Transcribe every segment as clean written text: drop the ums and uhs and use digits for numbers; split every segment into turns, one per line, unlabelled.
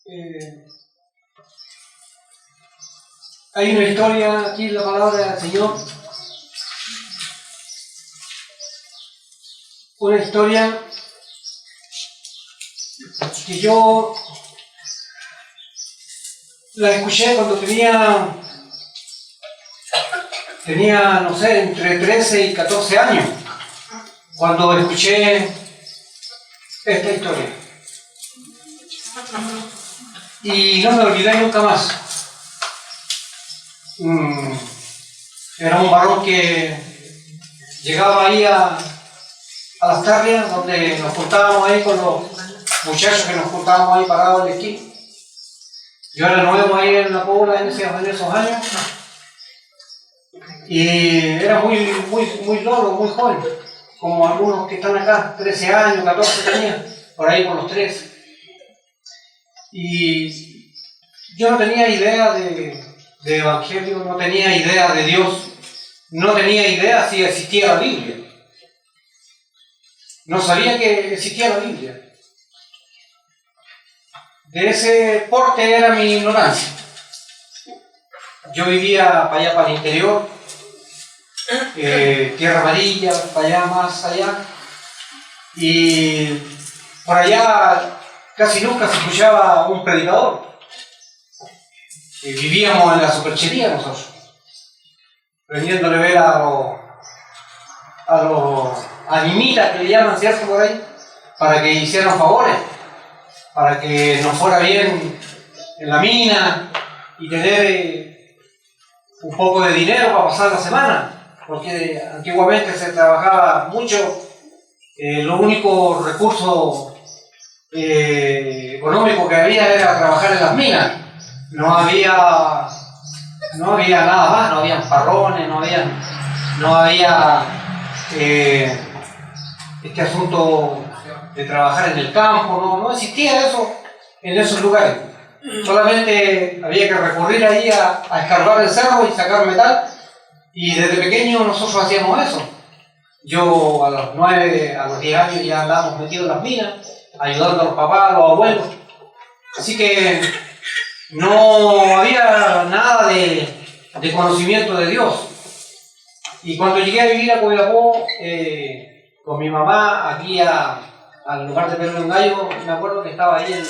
Eh, Hay una historia aquí en la palabra del Señor, una historia que yo la escuché cuando tenía, no sé, entre 13 y 14 años, cuando escuché esta historia. Y no me olvidé nunca más. Era un varón que llegaba ahí a las tardes, donde nos juntábamos ahí con los muchachos que nos juntábamos ahí parados en la esquina. Yo era nuevo ahí en la Pobla en esos años. Y era muy loro, muy joven, como algunos que están acá, 13 años, 14 tenía, por ahí por los 13. Y yo no tenía idea de evangelio, no tenía idea de Dios, no tenía idea si existía la Biblia. No sabía que existía la Biblia. De ese porte era mi ignorancia. Yo vivía para allá, para el interior, Tierra Amarilla, para allá, más allá. Y por allá casi nunca se escuchaba un predicador. Vivíamos en la superchería nosotros, vendiéndole ver a los animitas que le llaman, ¿cierto? Por ahí, para que hicieran favores, para que nos fuera bien en la mina y tener un poco de dinero para pasar la semana, porque antiguamente se trabajaba mucho, los únicos recursos económicos que había era trabajar en las minas. No había nada más, no había parrones, no había este asunto de trabajar en el campo, no existía eso en esos lugares. Solamente había que recurrir ahí a escarbar el cerro y sacar metal, y desde pequeño nosotros hacíamos eso. Yo a los 9, a los 10 años ya andábamos metidos en las minas, ayudando a los papás, a los abuelos. Así que no había nada de conocimiento de Dios. Y cuando llegué a vivir a Copiapó con mi mamá aquí al lugar de Pedro Gallo, me acuerdo que estaba ahí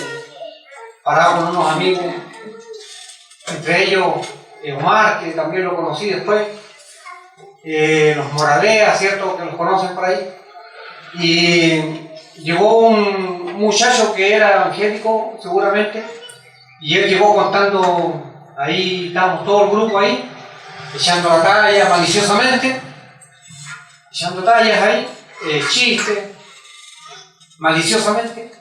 parado con unos amigos, entre ellos Omar, que también lo conocí después, los Moraleas, ¿cierto? Que los conocen por ahí. Y llegó un muchacho que era evangélico, seguramente, y él llegó contando, ahí estábamos todo el grupo ahí, echando la talla maliciosamente, echando tallas ahí, chistes, maliciosamente.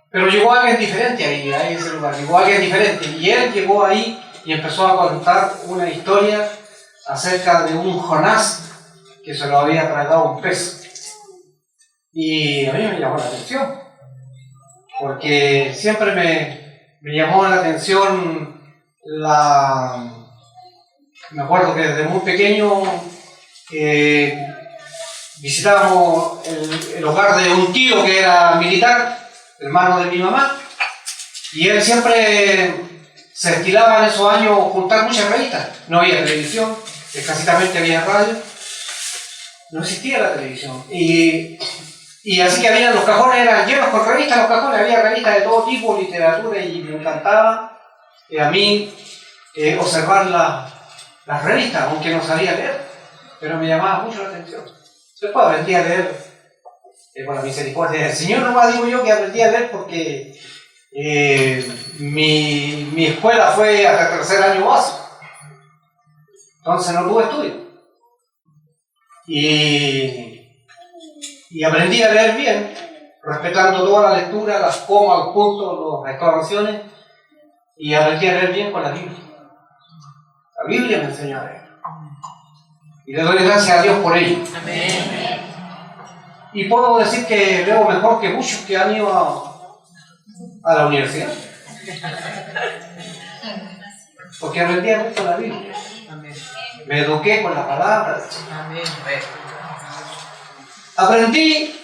Pero llegó alguien diferente ahí en ese lugar, llegó alguien diferente, y él llegó ahí y empezó a contar una historia acerca de un Jonás que se lo había tragado un pez. Y a mí me llamó la atención, porque siempre me llamó la atención me acuerdo que desde muy pequeño visitábamos el hogar de un tío que era militar, hermano de mi mamá, y él siempre se estilaba en esos años juntar muchas revistas. No había televisión, escasamente había radio, no existía la televisión. Y así que había, los cajones eran llenos con revistas, los cajones, había revistas de todo tipo, literatura, y me encantaba a mí observar las revistas, aunque no sabía leer, pero me llamaba mucho la atención. Después aprendí a leer por la misericordia del Señor. Nomás digo yo que aprendí a leer porque mi escuela fue hasta el tercer año básico, entonces no tuve estudio. Y aprendí a leer bien, respetando toda la lectura, las comas, los puntos, las exclamaciones, y aprendí a leer bien con la Biblia. La Biblia me enseñó a leer. Y le doy gracias a Dios por ello. Amén. Y puedo decir que leo mejor que muchos que han ido a la universidad. Porque aprendí a leer con la Biblia. Amén. Me eduqué con la palabra. Amén. Aprendí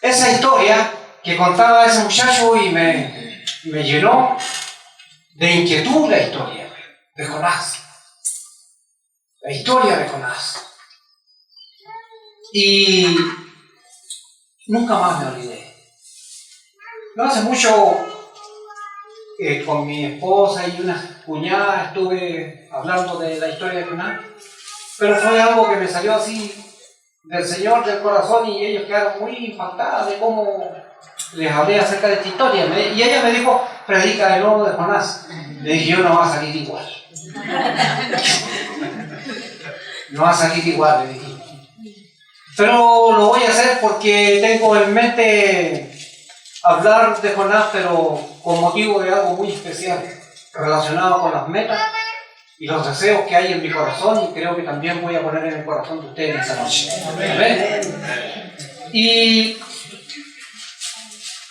esa historia que contaba ese muchacho y me me llenó de inquietud la historia de Jonás. La historia de Jonás. Y nunca más me olvidé. No hace mucho, con mi esposa y unas cuñadas estuve hablando de la historia de Jonás, pero fue algo que me salió así del Señor, del corazón, y ellos quedaron muy impactadas de cómo les hablé acerca de esta historia. Y ella me dijo, predica de nuevo de Jonás. Le dije, yo no va a salir igual. No va a salir igual, le dije. Pero lo voy a hacer porque tengo en mente hablar de Jonás, pero con motivo de algo muy especial, relacionado con las metas y los deseos que hay en mi corazón, y creo que también voy a poner en el corazón de ustedes esta noche. ¿Amén? Y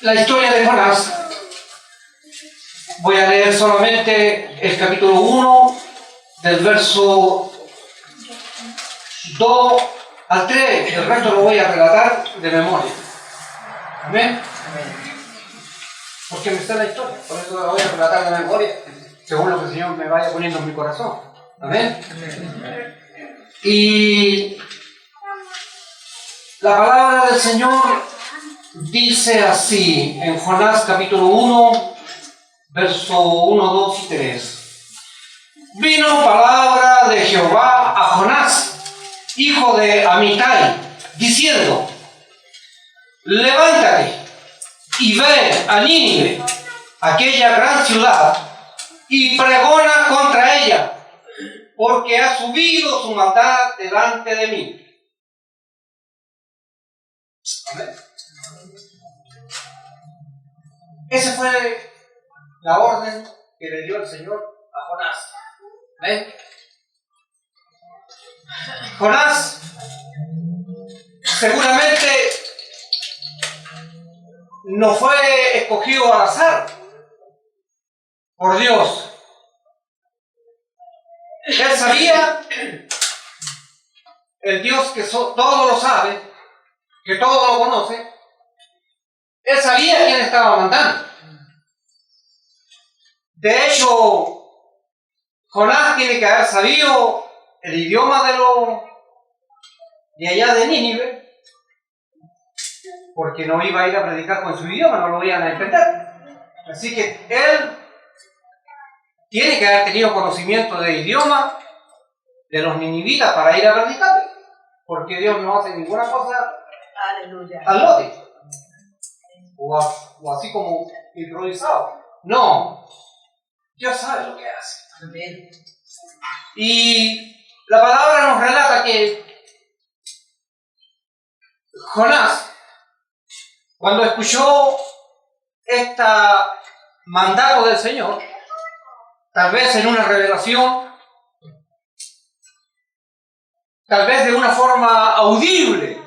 la historia de Jonás, voy a leer solamente el capítulo 1, del verso 2 al 3, el resto lo voy a relatar de memoria. ¿Amén? Porque me está la historia, por eso la voy a relatar de memoria, según lo que el Señor me vaya poniendo en mi corazón. ¿Amén? Y la palabra del Señor dice así, en Jonás capítulo 1, verso 1, 2 y 3. Vino palabra de Jehová a Jonás, hijo de Amitai, diciendo: levántate y ve a Nínive, aquella gran ciudad, y pregona contra ella, porque ha subido su maldad delante de mí. ¿Amén? Esa fue la orden que le dio el Señor a Jonás. ¿Amén? Jonás seguramente no fue escogido al azar por Dios. Él sabía, el Dios que todo lo sabe, que todo lo conoce, él sabía quién estaba mandando. De hecho, Jonás tiene que haber sabido el idioma de allá de Nínive, porque no iba a ir a predicar con su idioma, no lo iban a entender. Así que él tiene que haber tenido conocimiento del idioma de los ninivitas para ir a predicar, porque Dios no hace ninguna cosa al lote, o así como improvisado. No, Dios sabe lo que hace. Y la palabra nos relata que Jonás, cuando escuchó este mandato del Señor, tal vez en una revelación, tal vez de una forma audible,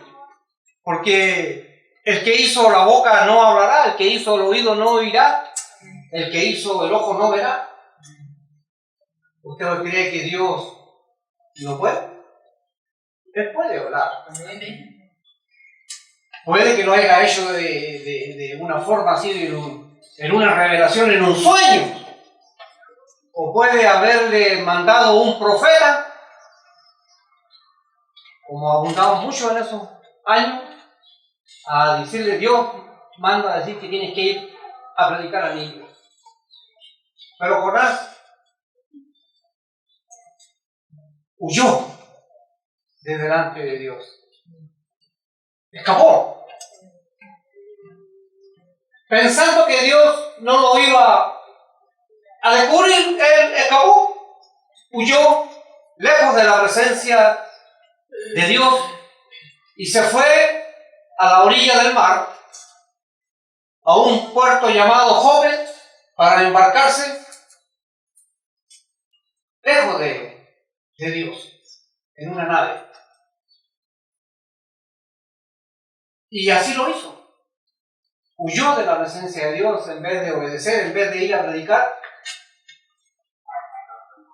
porque el que hizo la boca no hablará, el que hizo el oído no oirá, el que hizo el ojo no verá. ¿Usted cree que Dios no puede? Él puede hablar. Puede que lo haya hecho de una forma así, en una revelación, en un sueño. O puede haberle mandado un profeta, como abundamos mucho en esos años, a decirle: Dios manda a decir que tienes que ir a predicar a Nínive. Pero Jonás huyó de delante de Dios. Escapó. Pensando que Dios no lo iba a descubrir, él escapó. Huyó lejos de la presencia de Dios y se fue a la orilla del mar, a un puerto llamado Jope, para embarcarse lejos de Dios, en una nave. Y así lo hizo. Huyó de la presencia de Dios en vez de obedecer, en vez de ir a predicar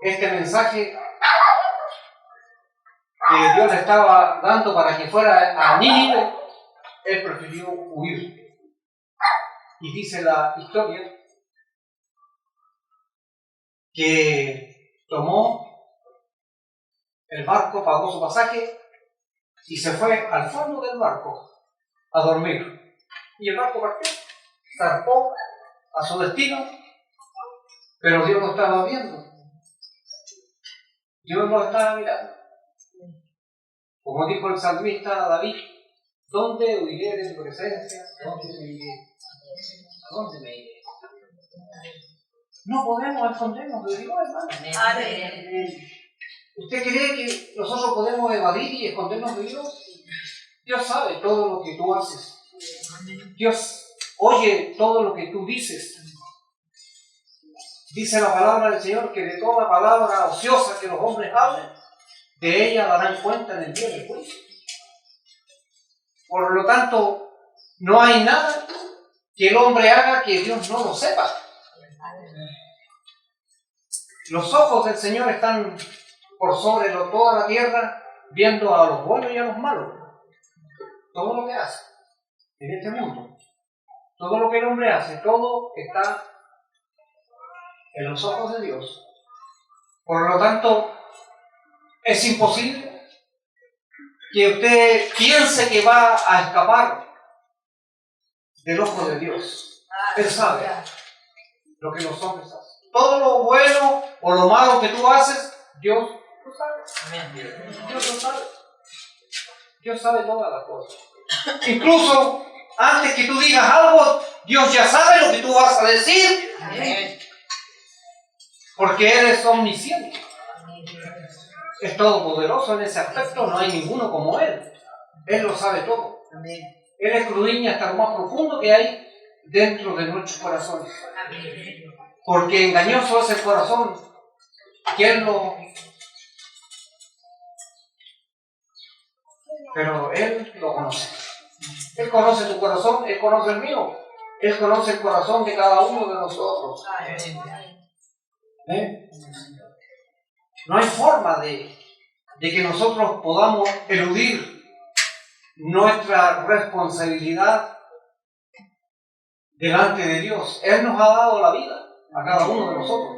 este mensaje que Dios le estaba dando para que fuera a Nínive. Él prefirió huir. Y dice la historia que tomó el barco, pagó su pasaje y se fue al fondo del barco a dormir. Y el barco partió, zarpó a su destino, pero Dios lo estaba viendo. Dios lo estaba mirando. Como dijo el salmista David, ¿dónde huiré de tu presencia? ¿Dónde me iré? ¿A dónde me iré? No podemos escondernos de Dios, hermano.
Amén.
¿Usted cree que nosotros podemos evadir y escondernos de Dios? Dios sabe todo lo que tú haces. Dios oye todo lo que tú dices. Dice la palabra del Señor que de toda palabra ociosa que los hombres hablen, de ella darán cuenta en el día del juicio. Por lo tanto, no hay nada que el hombre haga que Dios no lo sepa. Los ojos del Señor están por sobre toda la tierra, viendo a los buenos y a los malos. Todo lo que hace en este mundo, todo lo que el hombre hace, todo está en los ojos de Dios. Por lo tanto, es imposible que usted piense que va a escapar del ojo de Dios. Él sabe lo que los hombres hacen. Todo lo bueno o lo malo que tú haces, Dios lo sabe. Dios lo sabe. Dios sabe todas las cosas. Incluso antes que tú digas algo, Dios ya sabe lo que tú vas a decir. Porque Él es omnisciente. Es todopoderoso en ese aspecto, no hay ninguno como Él. Él lo sabe todo. Él escudriña hasta lo más profundo que hay dentro de nuestros corazones. Porque engañoso es el corazón, ¿quién lo...? Pero Él lo conoce. Él conoce tu corazón, Él conoce el mío. Él conoce el corazón de cada uno de nosotros. No hay forma de que nosotros podamos eludir nuestra responsabilidad delante de Dios. Él nos ha dado la vida a cada uno de nosotros.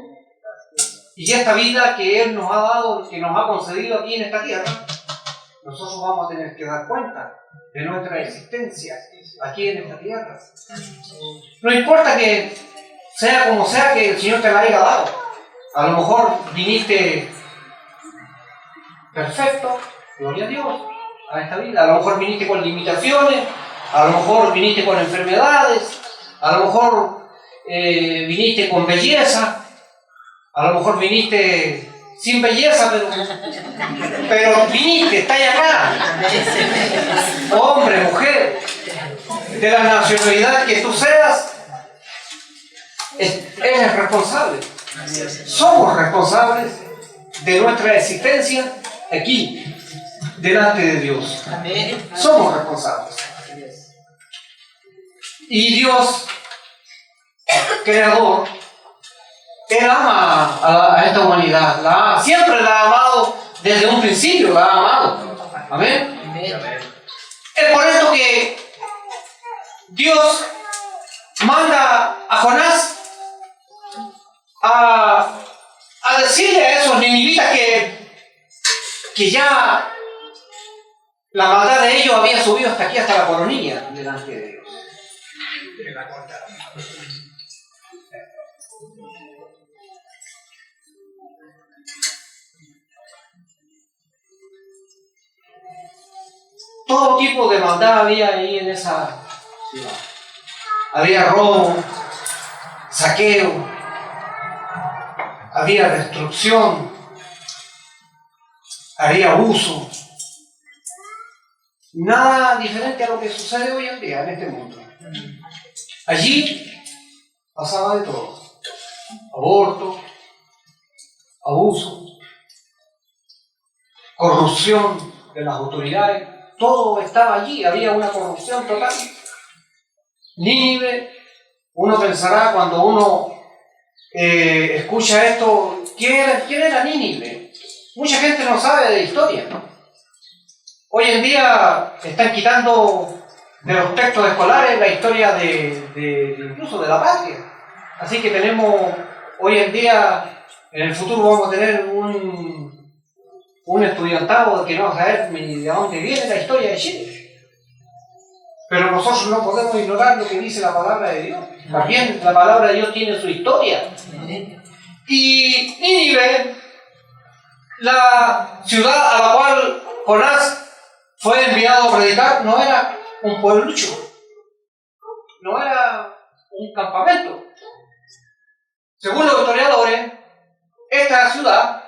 Y esta vida que Él nos ha dado, que nos ha concedido aquí en esta tierra, nosotros vamos a tener que dar cuenta de nuestra existencia aquí en esta tierra. No importa que sea como sea que el Señor te la haya dado. A lo mejor viniste perfecto, gloria a Dios, a esta vida. A lo mejor viniste con limitaciones, a lo mejor viniste con enfermedades, a lo mejor viniste con belleza, a lo mejor viniste sin belleza, pero viniste, estás acá. Hombre, mujer, de la nacionalidad que tú seas, eres responsable. Somos responsables de nuestra existencia aquí, delante de Dios. Somos responsables. Y Dios, creador, Él ama a esta humanidad. Siempre la ha amado, desde un principio la ha amado. Amén. Es por esto que Dios manda a Jonás a decirle a esos ninivitas que ya la maldad de ellos había subido hasta aquí, hasta la coronilla delante de Dios. Todo tipo de maldad había ahí en esa ciudad. Había robo, saqueo, había destrucción, había abuso. Nada diferente a lo que sucede hoy en día en este mundo. Allí pasaba de todo. Aborto, abuso, corrupción de las autoridades. Todo estaba allí, había una corrupción total. Nínive, uno pensará cuando uno escucha esto, ¿quién era Nínive? Mucha gente no sabe de historia. Hoy en día están quitando de los textos escolares la historia de incluso de la patria. Así que tenemos hoy en día En el futuro vamos a tener un estudiantado que no va a saber ni de dónde viene la historia de Chile. Pero nosotros no podemos ignorar lo que dice la palabra de Dios. También la palabra de Dios tiene su historia. Y Nínive, la ciudad a la cual Jonás fue enviado a predicar, no era un pueblucho, no era un campamento. Según los historiadores, esta ciudad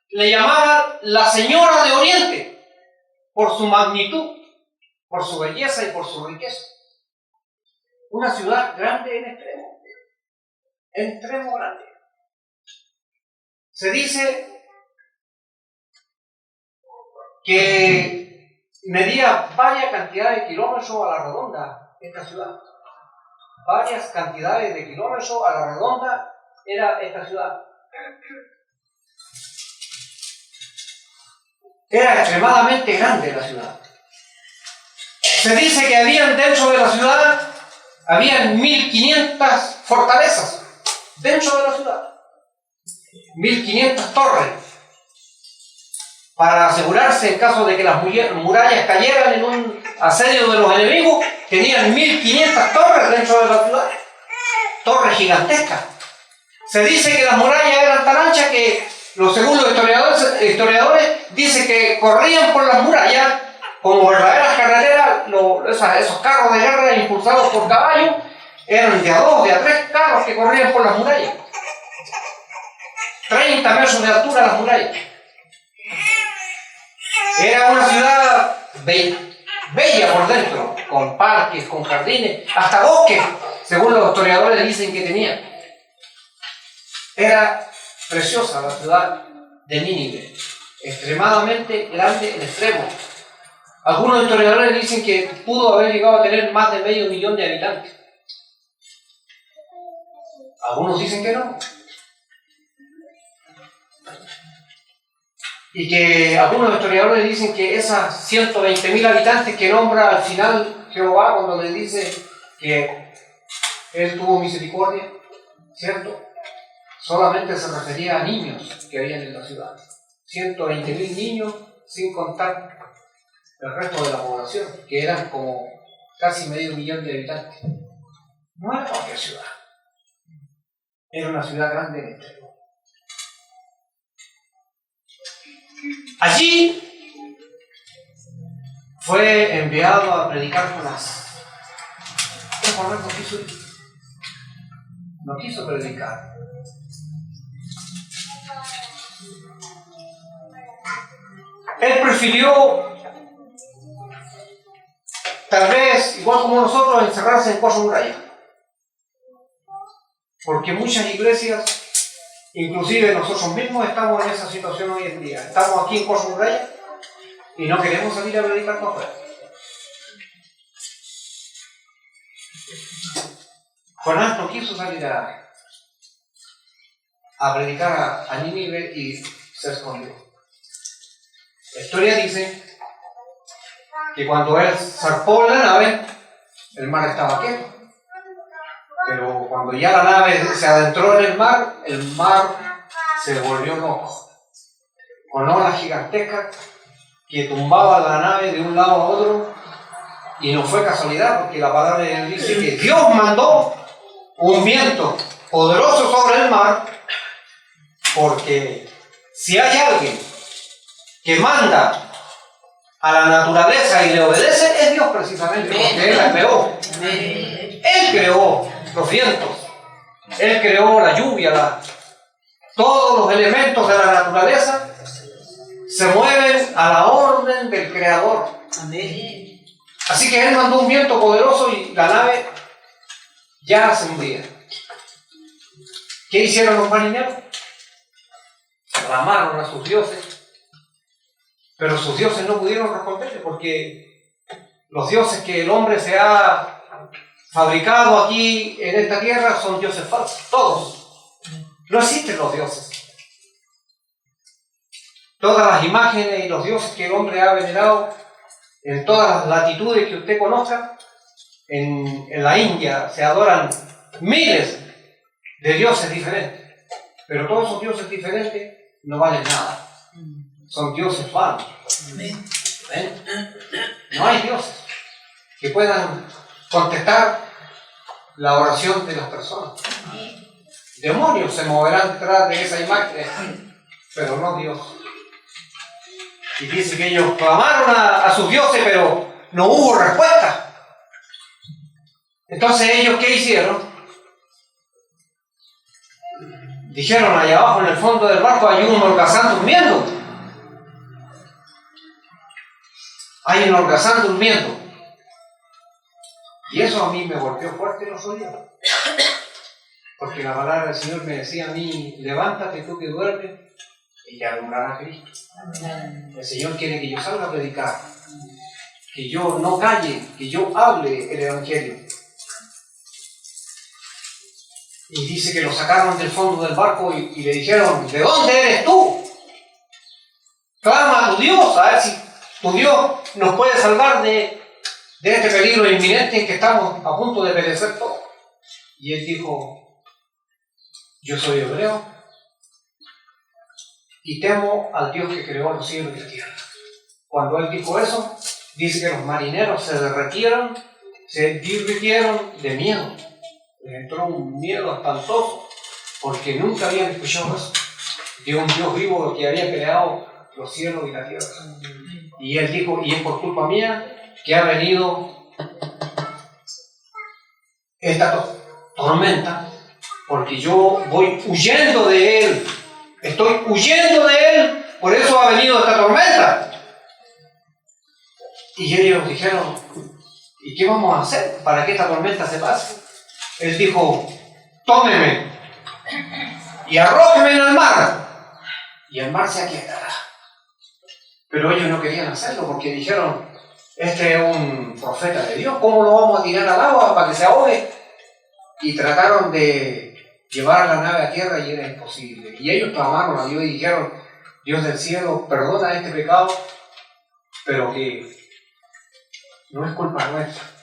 le llamaban la Señora de Oriente por su magnitud, por su belleza y por su riqueza. Una ciudad grande en extremo grande. Se dice que medía varias cantidades de kilómetros a la redonda esta ciudad. Varias cantidades de kilómetros a la redonda era esta ciudad. Era extremadamente grande la ciudad. Se dice que habían dentro de la ciudad, habían 1500 fortalezas dentro de la ciudad. 1500 torres. Para asegurarse en caso de que las murallas cayeran en un asedio de los enemigos, tenían 1500 torres dentro de la ciudad. Torres gigantescas. Se dice que las murallas eran tan anchas que, según los historiadores, dice que corrían por las murallas como verdaderas carreteras. Esos carros de guerra impulsados por caballos eran de a 2, de a 3 carros que corrían por las murallas. 30 metros de altura las murallas. Era una ciudad bella por dentro, con parques, con jardines, hasta bosques, según los historiadores dicen que tenía. Era preciosa la ciudad de Nínive, extremadamente grande en extremo. Algunos historiadores dicen que pudo haber llegado a tener más de 500.000 de habitantes. Algunos dicen que no. Y que algunos historiadores dicen que esas 120.000 habitantes que nombra al final Jehová cuando le dice que Él tuvo misericordia, ¿cierto? Solamente se refería a niños que habían en la ciudad. 120.000 niños, sin contar el resto de la población, que eran como casi 500.000 de habitantes. No era cualquier ciudad. Era una ciudad grande en extremo. Allí fue enviado a predicar Jonás. Jonás no quiso predicar. Él prefirió, tal vez, igual como nosotros, encerrarse en cuatro murallas. Porque muchas iglesias, inclusive nosotros mismos, estamos en esa situación hoy en día. Estamos aquí en cuatro murallas y no queremos salir a predicar para afuera. Jonás no quiso salir a predicar a Nínive y se escondió. La historia dice que cuando él zarpó la nave, el mar estaba quieto. Pero cuando ya la nave se adentró en el mar se volvió loco. Con olas gigantescas que tumbaban la nave de un lado a otro. Y no fue casualidad, porque la palabra de Dios dice que Dios mandó un viento poderoso sobre el mar, porque si hay alguien que manda a la naturaleza y le obedece, es Dios precisamente, porque Él la creó. Él creó los vientos, Él creó la lluvia, todos los elementos de la naturaleza se mueven a la orden del Creador. Así que Él mandó un viento poderoso y la nave ya se hundía. ¿Qué hicieron los marineros? Clamaron a sus dioses, pero sus dioses no pudieron responderle, porque los dioses que el hombre se ha fabricado aquí en esta tierra son dioses falsos, todos. No existen los dioses. Todas las imágenes y los dioses que el hombre ha venerado en todas las latitudes que usted conozca, en la India se adoran miles de dioses diferentes. Pero todos esos dioses diferentes no valen nada. Son dioses vanos. ¿Ven? No hay dioses que puedan contestar la oración de las personas. Demonios se moverán detrás de esa imagen, pero no Dios. Y dice que ellos clamaron a sus dioses, pero no hubo respuesta. Entonces ellos, ¿qué hicieron? Dijeron, allá abajo en el fondo del barco hay un holgazán durmiendo. Hay un holgazán durmiendo. Y eso a mí me golpeó fuerte en los oídos. Porque la palabra del Señor me decía a mí, levántate tú que duermes y ya alumbrarás a Cristo. El Señor quiere que yo salga a predicar, que yo no calle, que yo hable el Evangelio. Y dice que lo sacaron del fondo del barco y le dijeron, ¿de dónde eres tú? Clama a tu Dios, a ver si tu Dios nos puede salvar de este peligro inminente en que estamos a punto de perecer todos. Y él dijo, yo soy hebreo y temo al Dios que creó los cielos y la tierra. Cuando él dijo eso, dice que los marineros se derritieron de miedo. Les entró un miedo espantoso, porque nunca habían escuchado eso, de un Dios vivo que había creado los cielos y la tierra. Y él dijo, y es por culpa mía que ha venido esta tormenta, porque yo voy huyendo de él, estoy huyendo de él, por eso ha venido esta tormenta. Y ellos dijeron, ¿y qué vamos a hacer para que esta tormenta se pase? Él dijo, tómeme y arrójeme en el mar, y el mar se aquietará. Pero ellos no querían hacerlo porque dijeron, este es un profeta de Dios, ¿cómo lo vamos a tirar al agua para que se ahogue? Y trataron de llevar la nave a tierra y era imposible. Y ellos clamaron a Dios y dijeron, Dios del cielo, perdona este pecado, pero que no es culpa nuestra.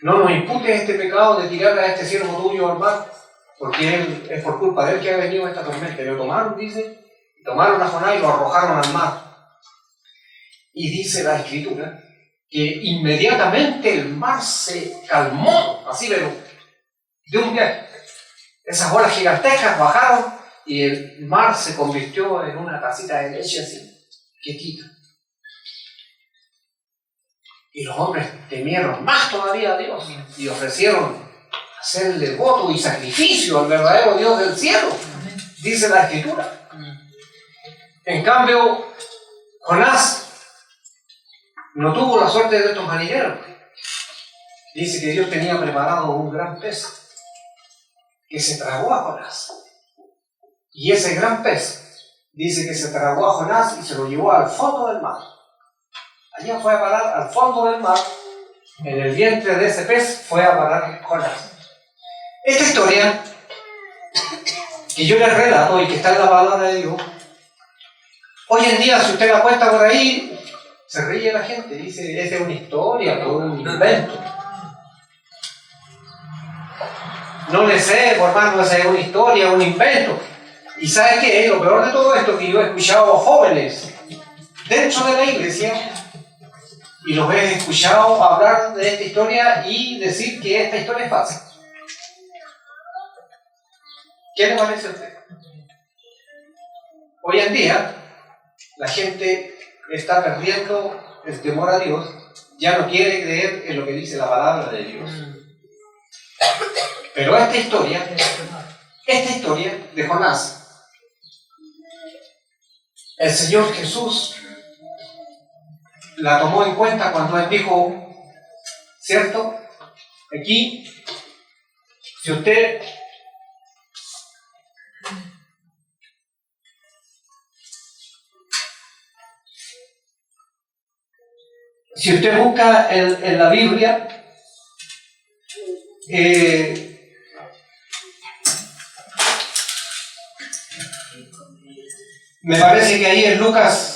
No nos imputes este pecado de tirarle a este siervo tuyo al mar, porque él, es por culpa de él que ha venido esta tormenta. Y lo tomaron, dice, tomaron a Jonás y lo arrojaron al mar. Y dice la Escritura que inmediatamente el mar se calmó, así de un viaje. Esas olas gigantescas bajaron y el mar se convirtió en una tacita de leche así, quietita. Y los hombres temieron más todavía a Dios y ofrecieron hacerle voto y sacrificio al verdadero Dios del cielo, dice la Escritura. En cambio, Jonás no tuvo la suerte de estos marineros. Dice que Dios tenía preparado un gran pez que se tragó a Jonás. Y ese gran pez dice que se tragó a Jonás y se lo llevó al fondo del mar. Allá fue a parar al fondo del mar, en el vientre de ese pez fue a parar Jonás. Esta historia que yo les relato y que está en la palabra de Dios, hoy en día si usted la cuenta por ahí, se ríe la gente, dice, es de una historia, de un invento. No le sé, por hermano, esa es una historia, un invento. Y ¿sabe qué? Lo peor de todo esto que yo he escuchado a jóvenes dentro de la iglesia y los he escuchado hablar de esta historia y decir que esta historia es falsa. ¿Qué le parece a usted? Hoy en día la gente está perdiendo el temor a Dios, ya no quiere creer en lo que dice la palabra de Dios. Pero esta historia de Jonás, el Señor Jesús la tomó en cuenta cuando Él dijo, ¿cierto? Aquí, si usted busca en la Biblia, me parece que ahí en Lucas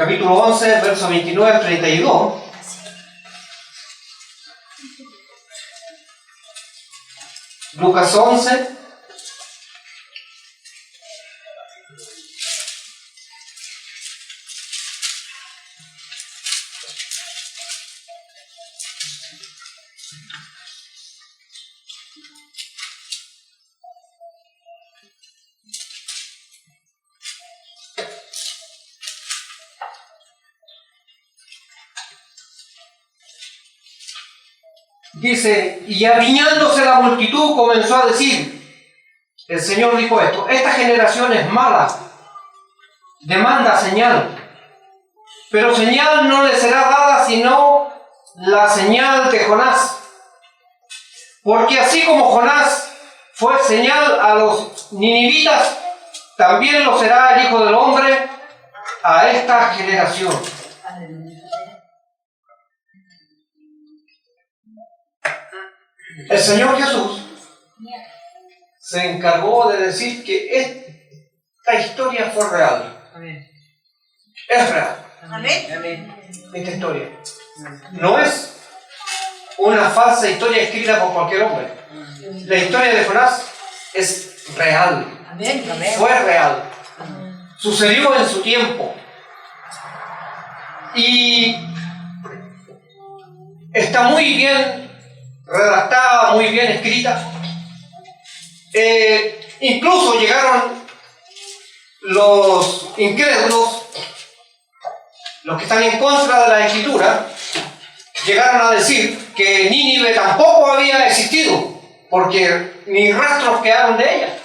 capítulo 11, verso 29 al 32, Lucas 11. Dice, y aviñándose la multitud comenzó a decir, el Señor dijo esto, esta generación es mala, demanda señal, pero señal no le será dada sino la señal de Jonás. Porque así como Jonás fue señal a los ninivitas, también lo será el Hijo del Hombre a esta generación. El Señor Jesús se encargó de decir que esta historia fue real. Amén. Es real. Amén. Esta historia no es una falsa historia escrita por cualquier hombre. La historia de Jonás es real. Amén. Fue real. Sucedió en su tiempo. Y está muy bien redactada, muy bien escrita. Incluso llegaron los incrédulos, los que están en contra de la Escritura, llegaron a decir que Nínive tampoco había existido, porque ni rastros quedaron de ella.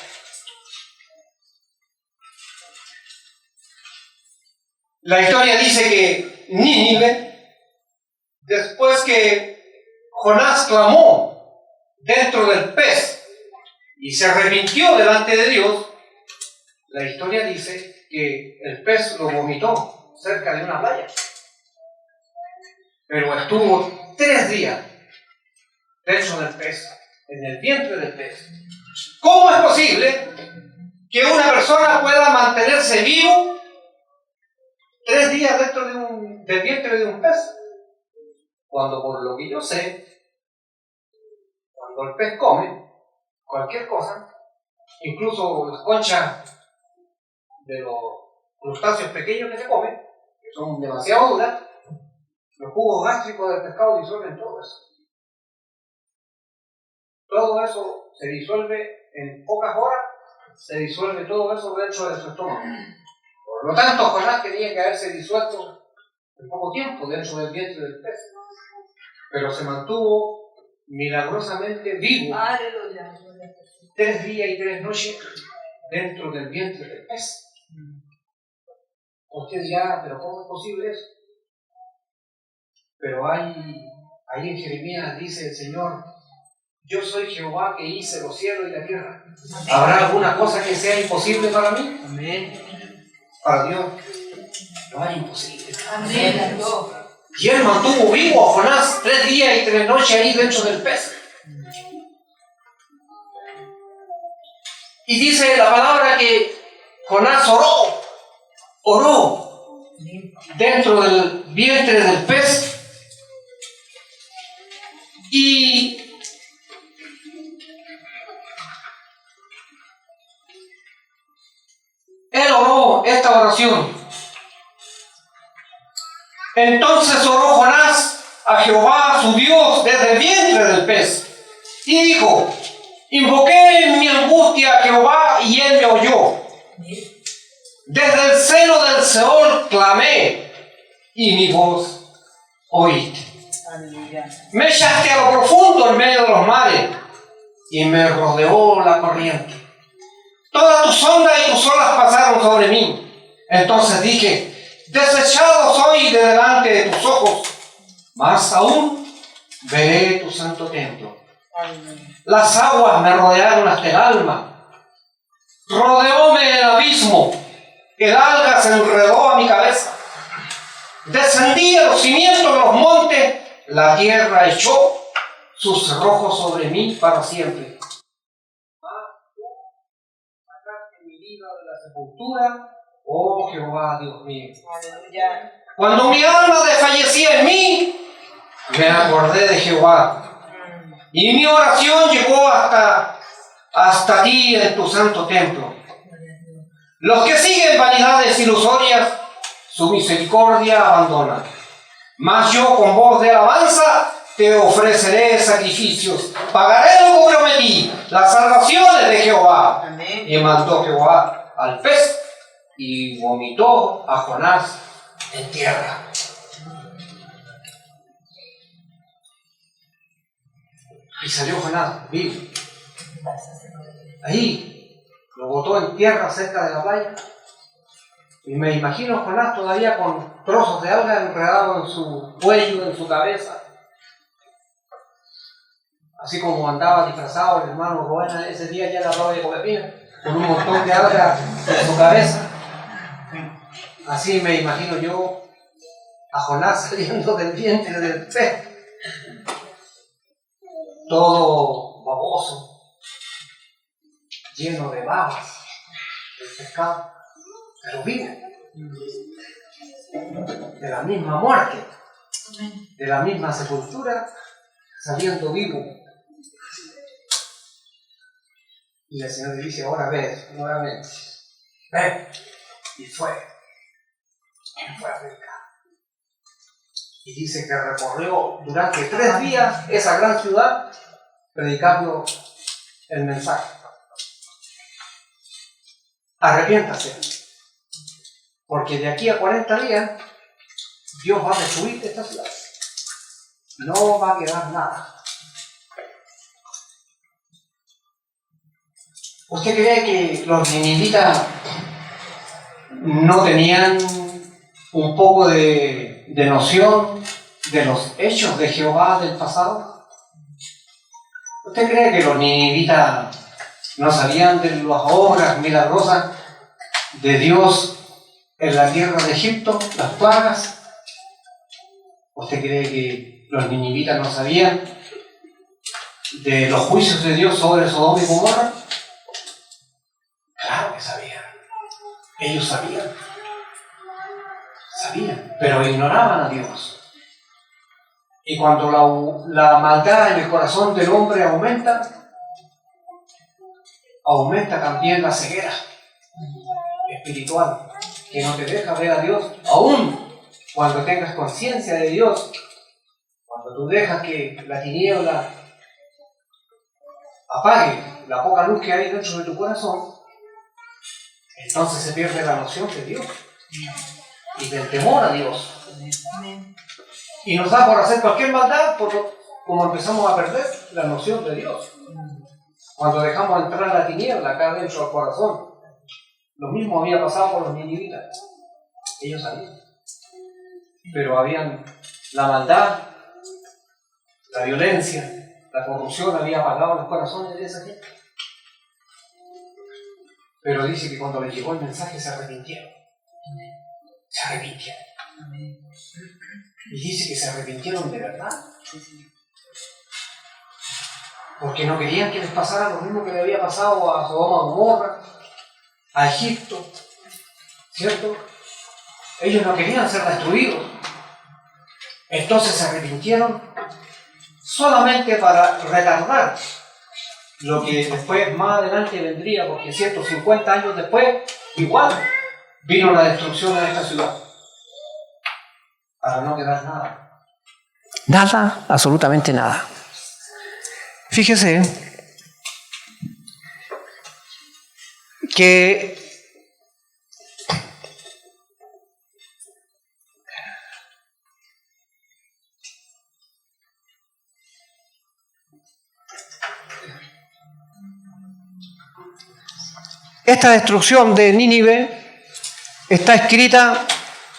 La historia dice que Nínive, después que Jonás clamó dentro del pez y se arrepintió delante de Dios, la historia dice que el pez lo vomitó cerca de una playa. Pero estuvo 3 días dentro del pez, en el vientre del pez. ¿Cómo es posible que una persona pueda mantenerse vivo 3 días dentro del vientre de un pez? Cuando, por lo que yo sé, cuando el pez come cualquier cosa, incluso las conchas de los crustáceos pequeños que se comen, que son demasiado duras, los jugos gástricos del pescado disuelven todo eso. Todo eso se disuelve en pocas horas, se disuelve todo eso dentro de su estómago. Por lo tanto, Jonás tenía que haberse disuelto en poco tiempo dentro del vientre del pez. Pero se mantuvo milagrosamente vivo 3 días y 3 noches dentro del vientre del pez. Usted dirá, ¿pero cómo es posible eso? Pero ahí en Jeremías dice el Señor, yo soy Jehová que hice los cielos y la tierra. ¿Habrá alguna cosa que sea imposible para mí? Amén. Para Dios no hay imposible. Amén. Y él mantuvo vivo a Jonás 3 días y 3 noches ahí dentro del pez. Y dice la palabra que Jonás oró dentro del vientre del pez. Y él oró esta oración. Entonces oró Jonás a Jehová su Dios desde el vientre del pez y dijo, invoqué en mi angustia a Jehová y él me oyó. Desde el seno del Seol clamé y mi voz oíste. Me echaste a lo profundo en medio de los mares y me rodeó la corriente. Todas tus ondas y tus olas pasaron sobre mí. Entonces dije, desechado soy de delante de tus ojos, más aún veré tu santo templo. Las aguas me rodearon hasta el alma, rodeóme el abismo, el alga se enredó a mi cabeza. Descendí a los cimientos de los montes, la tierra echó sus cerrojos sobre mí para siempre. Sacaste mi vida de la sepultura, oh Jehová, Dios mío. Aleluya. Cuando mi alma desfallecía en mí, me acordé de Jehová Y mi oración llegó hasta ti en tu santo templo. Los que siguen vanidades ilusorias, su misericordia abandonan. Mas yo con voz de alabanza te ofreceré sacrificios. Pagaré lo que prometí, las salvaciones de Jehová. Amén. Y mandó Jehová al pez y vomitó a Jonás en tierra. Y salió Jonás vivo. Ahí lo botó en tierra cerca de la playa. Y me imagino a Jonás todavía con trozos de alga enredados en su cuello, en su cabeza. Así como andaba disfrazado el hermano Rubén ese día ya en la ropa de Copepina, con un montón de alga en su cabeza. Así me imagino yo a Jonás saliendo del vientre del pez. Todo baboso, lleno de babas, del pescado, pero vivo, de la misma muerte, de la misma sepultura, saliendo vivo. Y el Señor le dice, ahora ves, nuevamente, ven, y fue a predicar. Y dice que recorrió durante 3 días esa gran ciudad predicando el mensaje. Arrepiéntase, porque de aquí a 40 días Dios va a destruir esta ciudad. No va a quedar nada. ¿Usted cree que los ninivitas no tenían un poco de noción de los hechos de Jehová del pasado? ¿Usted cree que los ninivitas no sabían de las obras milagrosas de Dios en la tierra de Egipto, las plagas? ¿Usted cree que los ninivitas no sabían de los juicios de Dios sobre Sodoma y Gomorra? Claro que sabían. Ellos sabían, pero ignoraban a Dios. Y cuando la maldad en el corazón del hombre aumenta también la ceguera espiritual, que no te deja ver a Dios, aún cuando tengas conciencia de Dios, cuando tú dejas que la tiniebla apague la poca luz que hay dentro de tu corazón, entonces se pierde la noción de Dios y del temor a Dios. Y nos da por hacer cualquier maldad, como empezamos a perder la noción de Dios. Cuando dejamos entrar la tiniebla acá dentro del corazón. Lo mismo había pasado con los ninivitas. Ellos sabían. Pero habían la maldad, la violencia, la corrupción había apagado los corazones de esa gente. Pero dice que cuando les llegó el mensaje se arrepintieron. Se arrepintieron. Y dice que se arrepintieron de verdad. Porque no querían que les pasara lo mismo que le había pasado a Sodoma y Gomorra, a Egipto, ¿cierto? Ellos no querían ser destruidos. Entonces se arrepintieron solamente para retardar lo que después, más adelante vendría, porque 150 años después, igual vino la destrucción de esta ciudad. Para no quedar nada. Nada, absolutamente nada. Fíjese que esta destrucción de Nínive está escrita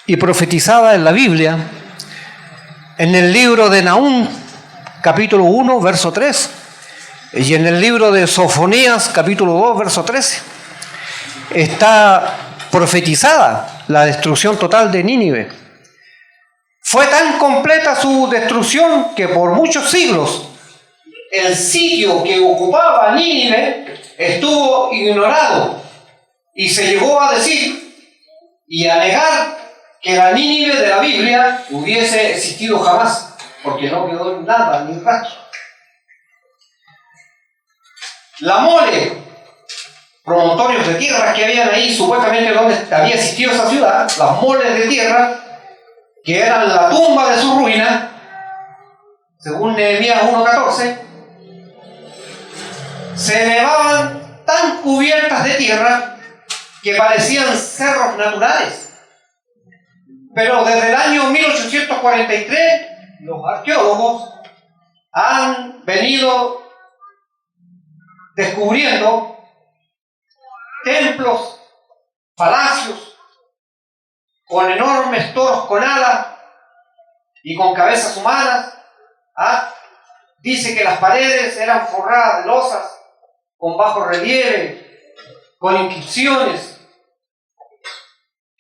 y profetizada en la Biblia, en el libro de Nahum, capítulo 1, verso 3, y en el libro de Sofonías, capítulo 2, verso 13. Está profetizada la destrucción total de Nínive. Fue tan completa su destrucción que por muchos siglos el sitio que ocupaba Nínive estuvo ignorado y se llegó a decir y a negar que la Nínive de la Biblia hubiese existido jamás, porque no quedó nada, ni rastro. la mole, promontorios de tierra que habían ahí, supuestamente donde había existido esa ciudad, las moles de tierra, que eran la tumba de su ruina, según Nehemías 1:14, se elevaban tan cubiertas de tierra que parecían cerros naturales. Pero desde el año 1843, los arqueólogos han venido descubriendo templos, palacios, con enormes toros con alas y con cabezas humanas. Dice que las paredes eran forradas de losas, con bajo relieve, con inscripciones,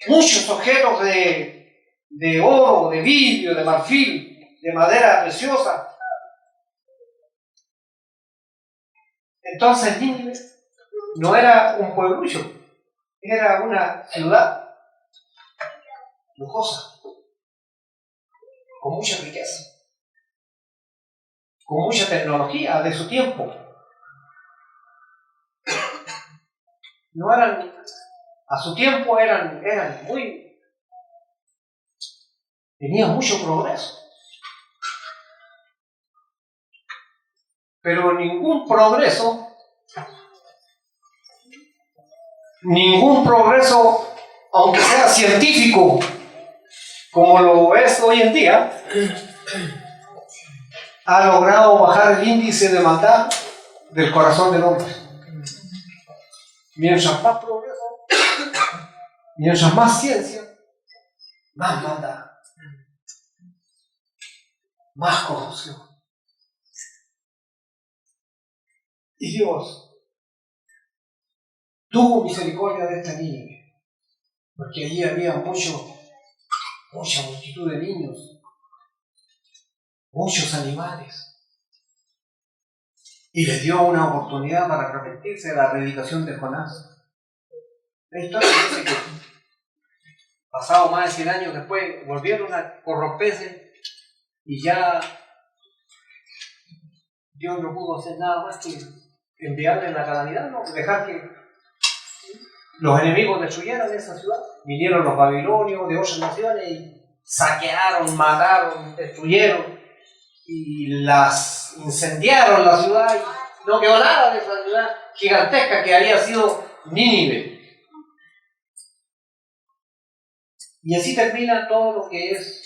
muchos objetos de oro, de vidrio, de marfil, de madera preciosa. Entonces Nínive no era un pueblillo, era una ciudad lujosa, con mucha riqueza, con mucha tecnología de su tiempo. No eran, a su tiempo eran muy, tenían mucho progreso. Pero ningún progreso, aunque sea científico, como lo es hoy en día, ha logrado bajar el índice de maldad del corazón del hombre. Mientras más progreso, mientras más ciencia, más maldad, más corrupción. Y Dios tuvo misericordia de esta Nínive, porque allí había mucha multitud de niños, muchos animales, y les dio una oportunidad para arrepentirse de la predicación de Jonás. La historia dice que pasado más de 100 años después volvieron a corromperse y ya Dios no pudo hacer nada más que enviarles la calamidad, no dejar que los enemigos destruyeran esa ciudad. Vinieron los babilonios de otras naciones y saquearon, mataron, destruyeron y las incendiaron la ciudad y no quedó nada de esa ciudad gigantesca que había sido Nínive. Y así termina todo lo que es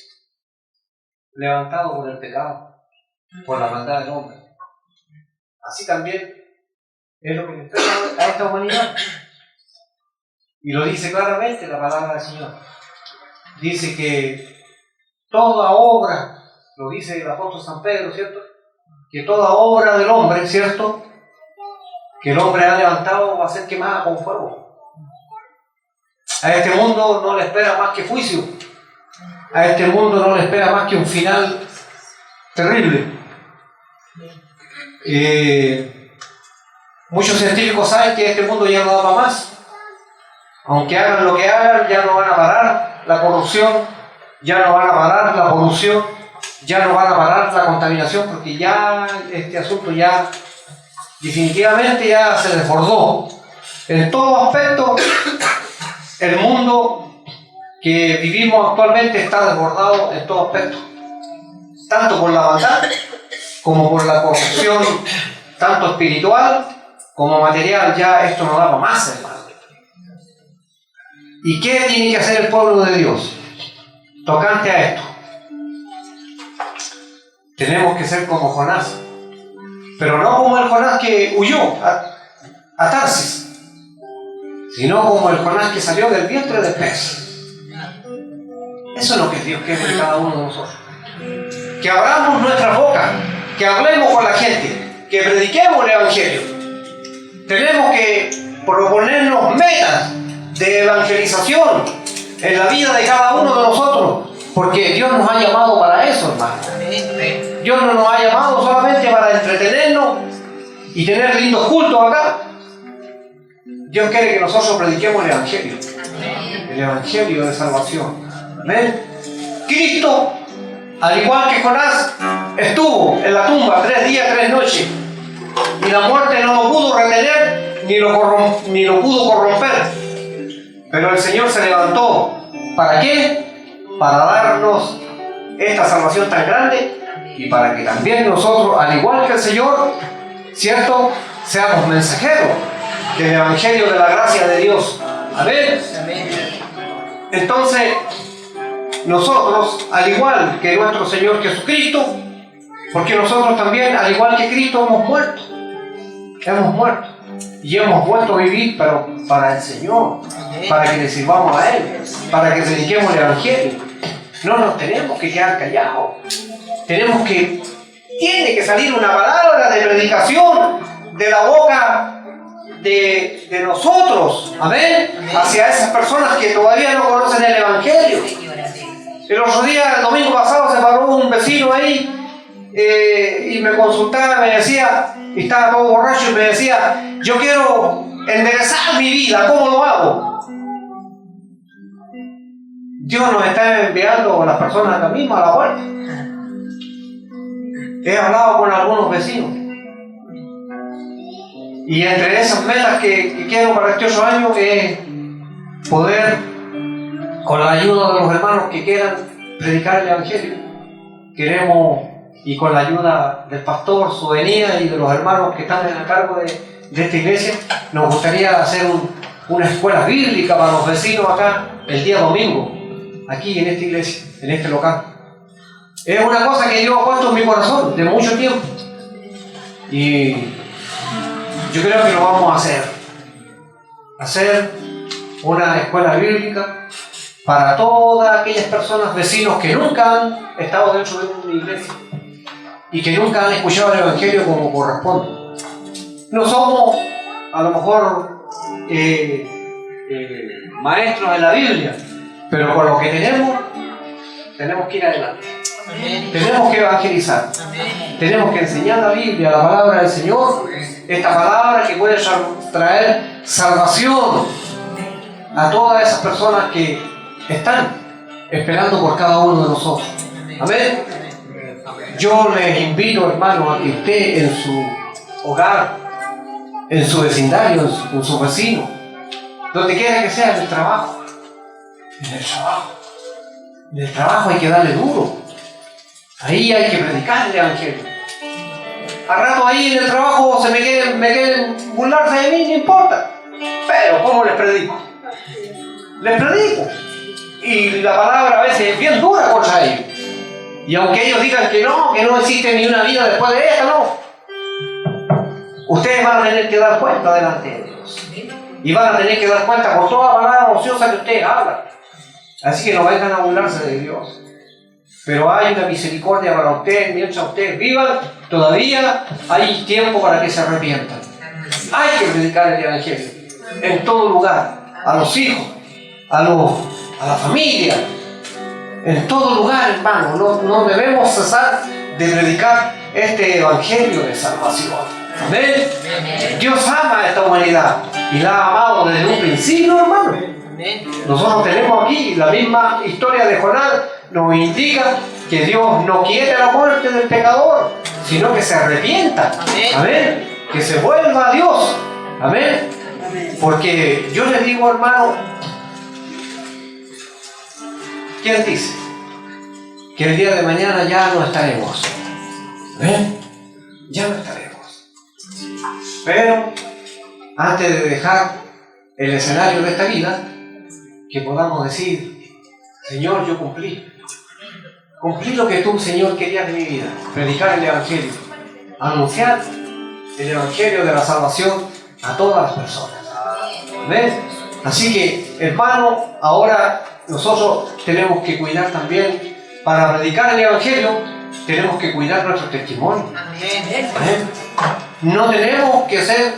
levantado por el pecado, por la maldad del hombre. Así también es lo que le espera a esta humanidad. Y lo dice claramente la palabra del Señor. Dice que toda obra, lo dice el apóstol San Pedro, ¿cierto? Que toda obra del hombre, ¿cierto? Que el hombre ha levantado va a ser quemada con fuego. A este mundo no le espera más que juicio. A este mundo no le espera más que un final terrible. Muchos científicos saben que este mundo ya no da para más. Aunque hagan lo que hagan, ya no van a parar la corrupción, ya no van a parar la polución, ya no van a parar la contaminación, porque ya este asunto ya definitivamente ya se desbordó. En todo aspecto, el mundo que vivimos actualmente está desbordado en todo aspecto, tanto por la maldad como por la corrupción, tanto espiritual como material. Ya esto no da para más, hermano. ¿Y qué tiene que hacer el pueblo de Dios tocante a esto? Tenemos que ser como Jonás, pero no como el Jonás que huyó a Tarsis, sino como el Jonás que salió del vientre del pez. Eso es lo que Dios quiere de cada uno de nosotros. Que abramos nuestras bocas, que hablemos con la gente, que prediquemos el Evangelio. Tenemos que proponernos metas de evangelización en la vida de cada uno de nosotros, porque Dios nos ha llamado para eso, hermano. Dios no nos ha llamado solamente para entretenernos y tener lindos cultos acá. Dios quiere que nosotros prediquemos el Evangelio de salvación. ¿Ven? Cristo, al igual que Jonás, estuvo en la tumba 3 días, 3 noches, y la muerte no lo pudo retener ni lo pudo corromper. Pero el Señor se levantó. ¿Para qué? Para darnos esta salvación tan grande y para que también nosotros, al igual que el Señor, ¿cierto?, seamos mensajeros del Evangelio de la gracia de Dios. Amén. Entonces, nosotros, al igual que nuestro Señor Jesucristo, porque nosotros también, al igual que Cristo, hemos muerto y hemos vuelto a vivir, pero para el Señor, para que le sirvamos a Él, para que prediquemos el Evangelio. No nos tenemos que quedar callados. Tiene que salir una palabra de predicación de la boca de nosotros, amén, hacia esas personas que todavía no conocen el Evangelio. El otro día, el domingo pasado, se paró un vecino ahí y me consultaba, me decía, y estaba todo borracho, y me decía: yo quiero enderezar mi vida, ¿cómo lo hago? Dios nos está enviando a las personas acá mismo a la puerta. He hablado con algunos vecinos y entre esas metas que quiero para este 8 años es poder, con la ayuda de los hermanos que quieran predicar el Evangelio, queremos, y con la ayuda del pastor Sobenía y de los hermanos que están en el cargo de esta iglesia, nos gustaría hacer una escuela bíblica para los vecinos acá el día domingo, aquí en esta iglesia, en este local. Es una cosa que Dios ha puesto en mi corazón de mucho tiempo y yo creo que lo vamos a hacer una escuela bíblica para todas aquellas personas, vecinos que nunca han estado dentro de una iglesia y que nunca han escuchado el Evangelio como corresponde. No somos a lo mejor maestros de la Biblia, pero con lo que tenemos que ir adelante. Amén. Tenemos que evangelizar. Amén. Tenemos que enseñar la Biblia, la palabra del Señor, esta palabra que puede traer salvación a todas esas personas que están esperando por cada uno de nosotros. Amén. Yo les invito, hermanos, a que usted en su hogar, en su vecindario, en su vecino, donde quiera que sea, en el trabajo. En el trabajo hay que darle duro. Ahí hay que predicar el Evangelio. Al rato ahí en el trabajo me quieren burlarse de mí, no importa. Pero ¿cómo les predico? Les predico. Y la palabra a veces es bien dura contra ellos. Y aunque ellos digan que no existe ni una vida después de esta, no. Ustedes van a tener que dar cuenta delante de Dios. Y van a tener que dar cuenta por toda palabra ociosa que ustedes hablan. Así que no vengan a burlarse de Dios. Pero hay una misericordia para ustedes, mientras ustedes vivan, todavía hay tiempo para que se arrepientan. Hay que predicar el Evangelio en todo lugar, a los hijos, a la familia, en todo lugar, hermano. No debemos cesar de predicar este Evangelio de salvación. Amén. Dios ama a esta humanidad y la ha amado desde un principio, hermano. Nosotros tenemos aquí la misma historia de Jonás, nos indica que Dios no quiere la muerte del pecador, sino que se arrepienta. Amén. Que se vuelva a Dios. Amén. Porque yo les digo, hermano, ¿quién dice que el día de mañana ya no estaremos? ¿Amén? Ya no estaremos. Pero antes de dejar el escenario de esta vida, que podamos decir: Señor, yo cumplí lo que tú, Señor, querías de mi vida. Predicar el Evangelio, anunciar el Evangelio de la salvación a todas las personas. ¿Ven? Así que, hermano, ahora nosotros tenemos que cuidar también, para predicar el Evangelio, tenemos que cuidar nuestro testimonio. ¿Ven? No tenemos que ser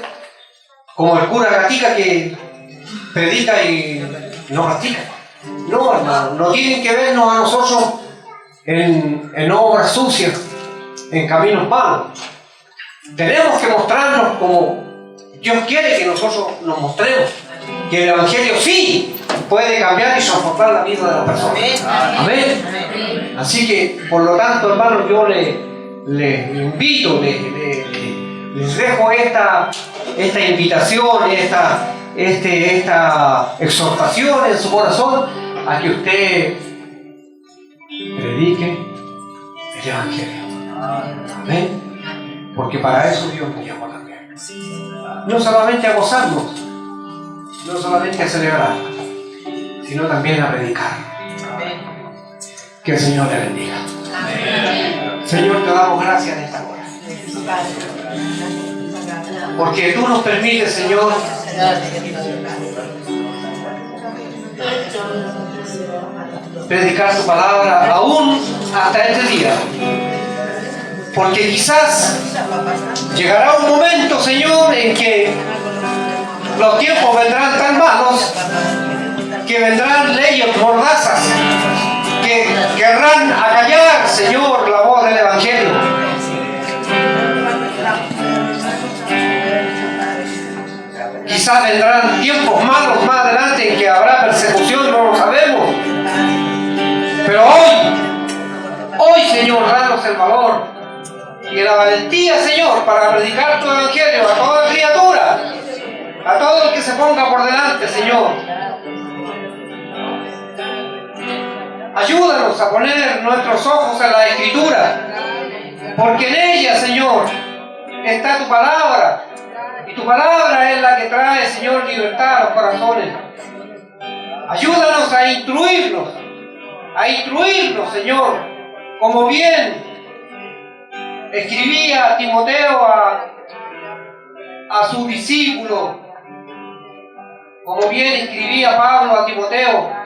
como el cura Gatica que predica y no practica. No, hermano, no tienen que vernos a nosotros en obras sucias, en caminos malos. Tenemos que mostrarnos como Dios quiere que nosotros nos mostremos, que el Evangelio sí puede cambiar y transformar la vida de la persona. Amén. Así que, por lo tanto, hermano, yo le invito, Les dejo esta invitación, esta exhortación en su corazón a que usted predique el Evangelio. Amén. Porque para eso Dios nos llamó también. No solamente a gozarnos, no solamente a celebrar, sino también a predicar. Que el Señor le bendiga. Señor, te damos gracias en esta hora. Porque tú nos permites, Señor, predicar tu palabra aún hasta este día. Porque quizás llegará un momento, Señor, en que los tiempos vendrán tan malos que vendrán leyes mordazas que querrán acallar, Señor, la voz del Evangelio. Quizás vendrán tiempos malos más adelante en que habrá persecución, no lo sabemos. Pero hoy, Señor, danos el valor y la valentía, Señor, para predicar tu Evangelio a toda criatura, a todo el que se ponga por delante, Señor. Ayúdanos a poner nuestros ojos en la Escritura, porque en ella, Señor, está tu palabra. Y tu palabra es la que trae, Señor, libertad a los corazones. Ayúdanos a instruirnos, Señor, como bien escribía Timoteo a su discípulo, como bien escribía Pablo a Timoteo.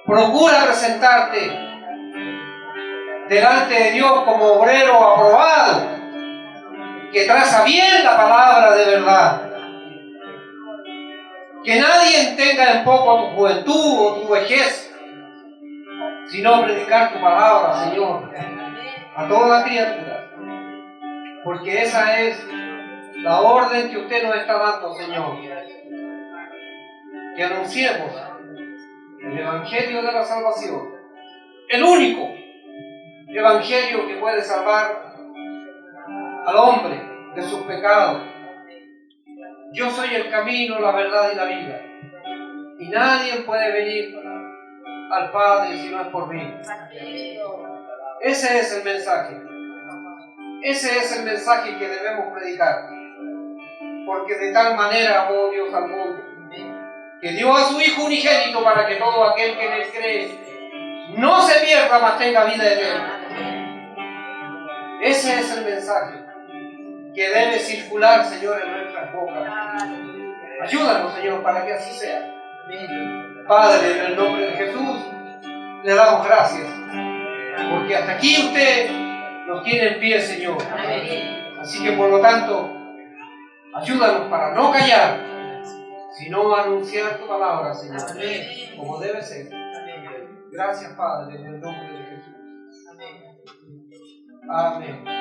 Procura presentarte delante de Dios como obrero aprobado, que traza bien la palabra de verdad. Que nadie tenga en poco tu juventud o tu vejez, sino predicar tu palabra, Señor, a toda criatura. Porque esa es la orden que usted nos está dando, Señor. Que anunciemos el Evangelio de la salvación. El único Evangelio que puede salvar al hombre de sus pecados. Yo soy el camino, la verdad y la vida. Y nadie puede venir al Padre si no es por mí. Ese es el mensaje. Ese es el mensaje que debemos predicar. Porque de tal manera amó Dios al mundo, que dio a su Hijo unigénito para que todo aquel que en él cree no se pierda, mas tenga vida eterna. Ese es el mensaje que debe circular, Señor, en nuestras bocas. Ayúdanos, Señor, para que así sea. Padre, en el nombre de Jesús, le damos gracias, porque hasta aquí usted nos tiene en pie, Señor. Así que, por lo tanto, ayúdanos para no callar, sino anunciar tu palabra, Señor, como debe ser. Gracias, Padre, en el nombre de Jesús. Amén.